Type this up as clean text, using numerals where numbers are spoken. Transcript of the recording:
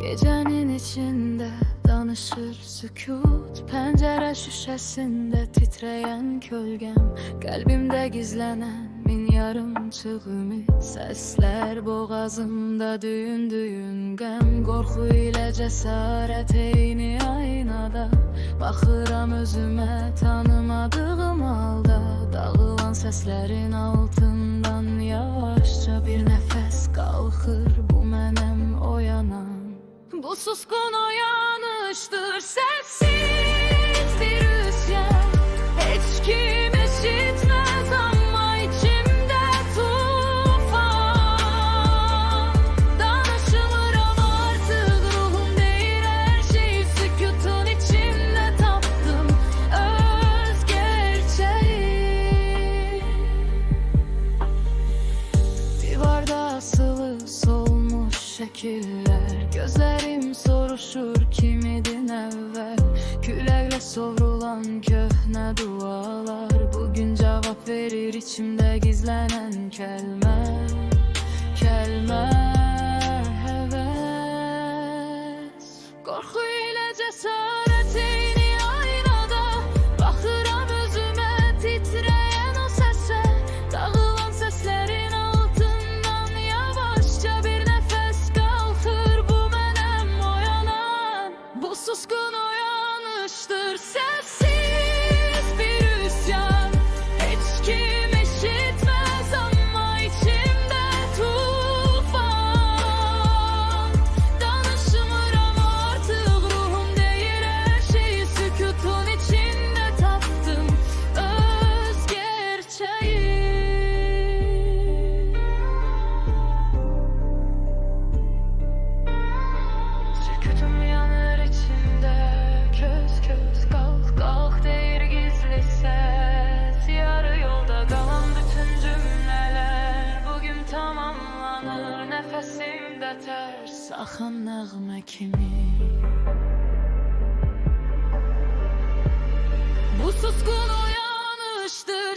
Gecenin içinde danışır sükut, pencere şüşesinde titreyen kölgem, kalbimde gizlenen min yarımçıq ümid, sesler boğazımda düyün düyün gəm, qorxu ilə cəsarət eyni aynada, baxıram özümə tanımadığım halda, dağılan seslerin altından yavaşça bir nefes qalxır, bu mənim oyanan. Bu suskun uyanıştır, sessiz bir üsyan, hiç kim işitmez ama içimde tufan. Danışılırım artık, ruhum değil her şeyi sükutun içinde taptım öz gerçeği. Divarda asılı solmuş şekiller, gözlerim soruşur kim idin evvel. Küləklə sovrulan köhnə dualar, bugün cevap verir içimde gizlenen kelime. Kelime heves, korku ile cesaret eyni aynada, bakıram özüme titreyen o sese, dağılan seslerin altından yavaşça bir nefes kalkır, bu mənim oyanan. Bu suskun uyanıştır, sessiz bir üsyan, hiç kim işitmez ama içimde tufan. Danışmıram artık, ruhum değil her şeyi sükutun içinde taptım öz gerçeği. Sükutum yanır içimde, köz köz kalk kalk deyir gizli ses. Yarı yolda kalan bütün cümleler bugün tamamlanır, nefesimde ters axan nəğmə kimi. Bu suskun uyanıştır,